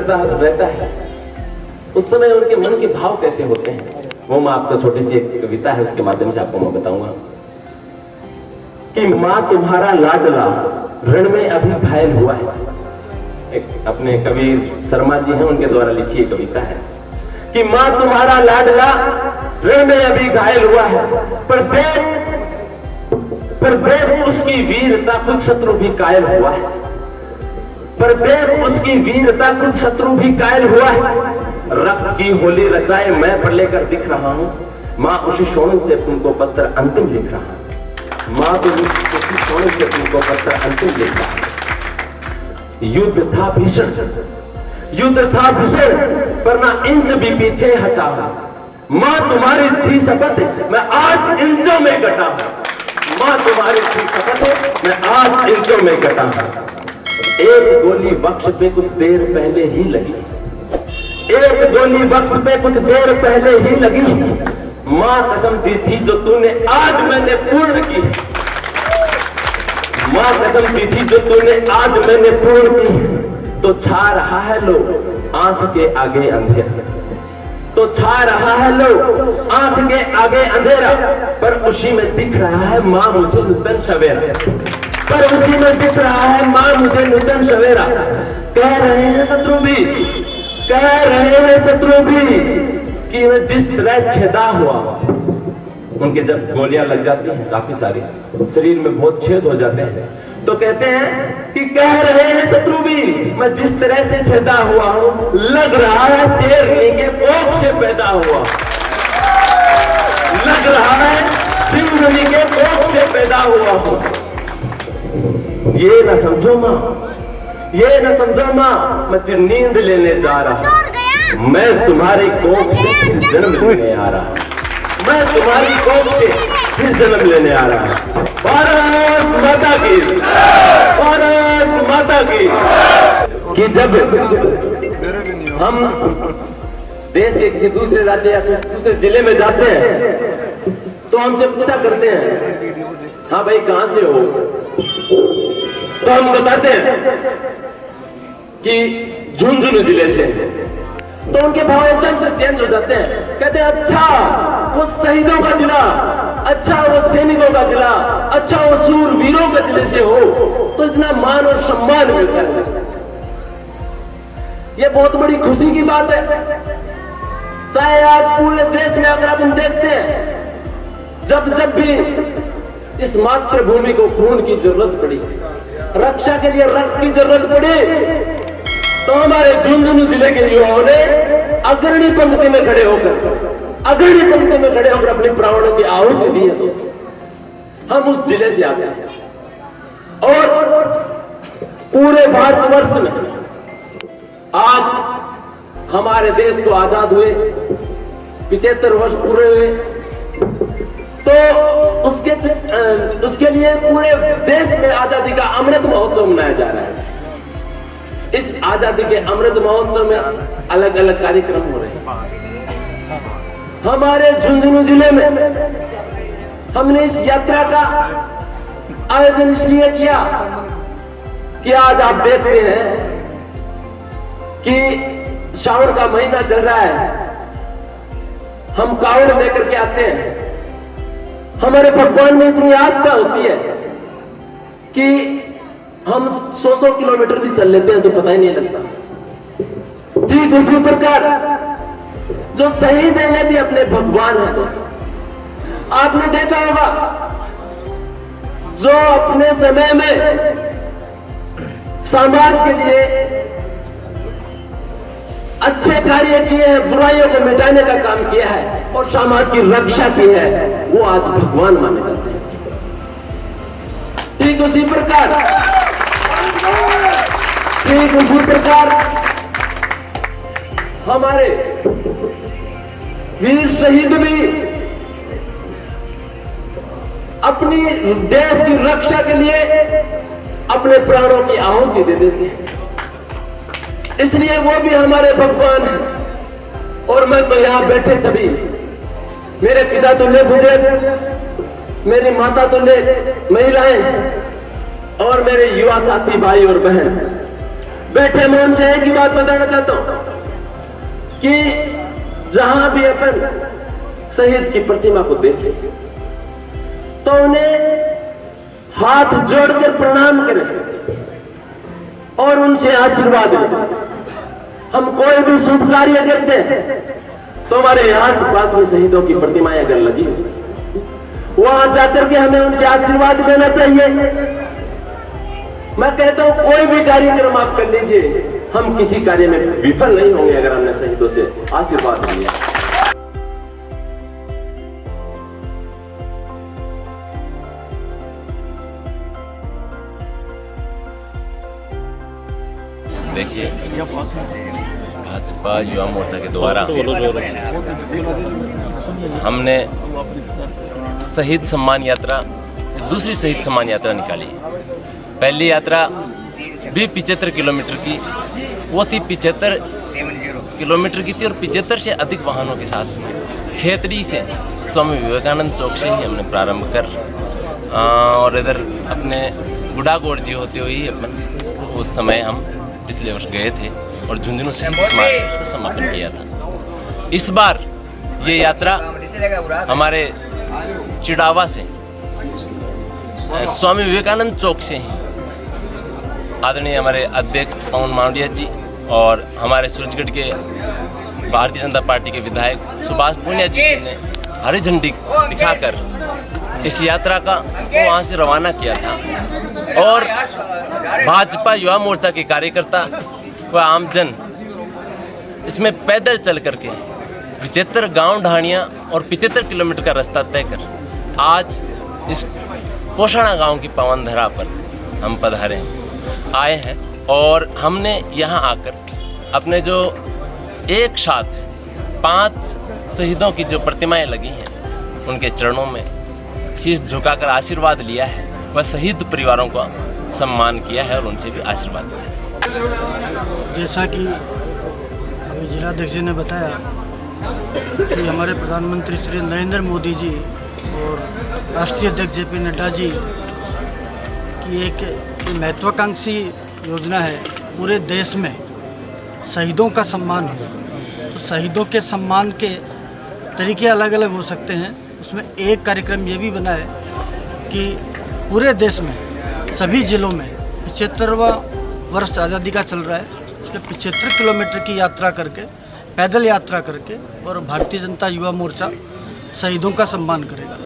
रहता है उस समय उनके मन के भाव कैसे होते हैं, वो मैं आपको छोटी सी एक कविता है उसके माध्यम से आपको मैं बताऊंगा कि माँ तुम्हारा लाडला रण में अभी घायल हुआ है। एक अपने कबीर शर्मा जी हैं, उनके द्वारा लिखी एक कविता है कि माँ तुम्हारा लाडला रण में अभी घायल हुआ है, पर देख उसकी वीरता कुछ शत्रु भी कायल हुआ है, पर देख उसकी वीरता कुछ शत्रु भी कायल हुआ है। रक्त की होली रचाए मैं पर लेकर दिख रहा हूं, माँ उसी सोनू से तुमको पत्र अंतिम लिख रहा हूं, माँ उसी सोनू से तुमको पत्र अंतिम लिख रहा हूं। युद्ध था भीषण, युद्ध था भीषण, पर ना इंच भी पीछे हटा हूं। माँ तुम्हारी थी शपथ मैं आज इंचों में कटा हूं, माँ तुम्हारी थी शपथ मैं आज इंचों में कटा हूं। एक गोली वक्ष पे कुछ देर पहले ही लगी, एक गोली वक्ष पे कुछ देर पहले ही लगी, माँ कसम दी थी जो तूने आज मैंने पूर्ण की, माँ कसम दी थी जो तूने आज मैंने पूर्ण की। तो छा रहा है लो आंख के आगे अंधेरा, तो छा रहा है लो आंख के आगे अंधेरा, पर उसी में दिख रहा है माँ मुझे नूतन सवेरा, पर उसी में दिख रहा है माँ मुझे नूतन सवेरा। कह रहे हैं शत्रु भी, कह रहे हैं शत्रु भी कि मैं जिस तरह छेदा हुआ, उनके जब गोलियां लग जाती हैं काफी सारी, शरीर में बहुत छेद हो जाते हैं, तो कहते हैं कि कह रहे हैं शत्रु भी मैं जिस तरह से छेदा हुआ हूं, लग रहा है शेरनी के कोख से पैदा हुआ, लग रहा है सिंहनी के कोख से पैदा हुआ हूं। ये न समझो माँ, ये न समझो माँ मैं चिर नींद लेने जा रहा, मैं तुम्हारी कोख से फिर जन्म लेने आ रहा, मैं तुम्हारी कोख से फिर जन्म लेने आ रहा। भारत माता की, भारत माता की। कि जब हम देश के किसी दूसरे राज्य या दूसरे जिले में जाते हैं तो हमसे पूछा करते हैं हाँ भाई कहां से हो, तो हम बताते हैं कि झुंझुनू जिले से, तो उनके भाव एकदम से चेंज हो जाते हैं। कहते हैं अच्छा वो शहीदों का जिला, अच्छा वो सैनिकों का जिला, अच्छा वो शूरवीरों के जिले से हो तो इतना मान और सम्मान मिलता है। ये बहुत बड़ी खुशी की बात है। चाहे आज पूरे देश में अगर अपन देखते हैं, जब जब भी इस मातृभूमि को खून की जरूरत पड़ी, रक्षा के लिए रक्त की जरूरत पड़ी, तो हमारे झुंझुनू जिले के युवाओं ने अग्रणी पंक्ति में खड़े होकर, अग्रणी पंक्ति में खड़े होकर अपने प्राणों की आहुति दी है। दोस्तों हम उस जिले से आते हैं और पूरे भारतवर्ष में आज हमारे देश को आजाद हुए 75 वर्ष पूरे हुए, तो उसके लिए पूरे देश में आजादी का अमृत महोत्सव मनाया जा रहा है। इस आजादी के अमृत महोत्सव में अलग अलग कार्यक्रम हो रहे हैं। हमारे झुंझुनू जिले में हमने इस यात्रा का आयोजन इसलिए किया कि आज आप देखते हैं कि श्रावण का महीना चल रहा है, हम कावड़ लेकर के आते हैं। हमारे भगवान में इतनी आस्था होती है कि हम 100 किलोमीटर भी चल लेते हैं तो पता ही नहीं लगता। ठीक उसी प्रकार जो शहीद है ये भी अपने भगवान है। दोस्तों आपने देखा होगा जो अपने समय में समाज के लिए अच्छे कार्य किए हैं, बुराइयों को मिटाने का काम किया है और समाज की रक्षा की है, वो आज भगवान माने जाते हैं। ठीक उसी प्रकार, ठीक उसी प्रकार हमारे वीर शहीद भी अपनी देश की रक्षा के लिए अपने प्राणों की आहुति दे देते हैं, इसलिए वो भी हमारे भगवान हैं। और मैं तो यहां बैठे सभी, मेरे पिता तुल्य बुजुर्ग, मेरी माता तुल्य महिलाएं और मेरे युवा साथी भाई और बहन, बैठे मैं उनसे एक ही बात बताना चाहता हूं कि जहां भी अपन शहीद की प्रतिमा को देखें तो उन्हें हाथ जोड़कर प्रणाम करें और उनसे आशीर्वाद लें। हम कोई भी शुभ कार्य करते हैं तो हमारे आस पास में शहीदों की प्रतिमाएं अगर लगी वहां जाकर के हमें उनसे आशीर्वाद लेना चाहिए। मैं कहता हूं कोई भी कार्यक्रम आप कर लीजिए, हम किसी कार्य में विफल नहीं होंगे अगर हमने शहीदों से आशीर्वाद लिया। देखिए, भाजपा युवा मोर्चा के द्वारा हमने शहीद सम्मान यात्रा, दूसरी शहीद सम्मान यात्रा निकाली। पहली यात्रा भी 75 किलोमीटर की, वो थी 75 किलोमीटर की थी और 75 से अधिक वाहनों के साथ खेतड़ी से स्वामी विवेकानंद चौक से ही हमने प्रारंभ कर और इधर अपने गुड़ागोड़ जी होते हुए ही अपन उस समय हम पिछले वर्ष गए थे और झुंझुनू से उसका समापन किया था। इस बार ये यात्रा हमारे चिड़ावा से स्वामी विवेकानंद चौक से ही आदरणीय हमारे अध्यक्ष पवन मांडिया जी और हमारे सूरजगढ़ के भारतीय जनता पार्टी के विधायक सुभाष पुनिया जी ने हरी झंडी दिखाकर इस यात्रा का को वहाँ से रवाना किया था और भाजपा युवा मोर्चा के कार्यकर्ता व आमजन इसमें पैदल चल करके 75 गांव ढाणियाँ और 75 किलोमीटर का रास्ता तय कर आज इस पोषणा गांव की पावन धरा पर हम पधारे आए हैं और हमने यहाँ आकर अपने जो एक साथ 5 शहीदों की जो प्रतिमाएं लगी हैं उनके चरणों में शीश झुकाकर आशीर्वाद लिया है, वह शहीद परिवारों का सम्मान किया है और उनसे भी आशीर्वाद लिया है। जैसा कि अभी जिलाध्यक्ष जी ने बताया कि हमारे प्रधानमंत्री श्री नरेंद्र मोदी जी और राष्ट्रीय अध्यक्ष JP नड्डा जी की एक महत्वाकांक्षी योजना है पूरे देश में शहीदों का सम्मान हो। तो शहीदों के सम्मान के तरीके अलग अलग हो सकते हैं, उसमें एक कार्यक्रम ये भी बना है कि पूरे देश में सभी जिलों में 75वां वर्ष आज़ादी का चल रहा है, उसमें 75 किलोमीटर की यात्रा करके, पैदल यात्रा करके और भारतीय जनता युवा मोर्चा शहीदों का सम्मान करेगा।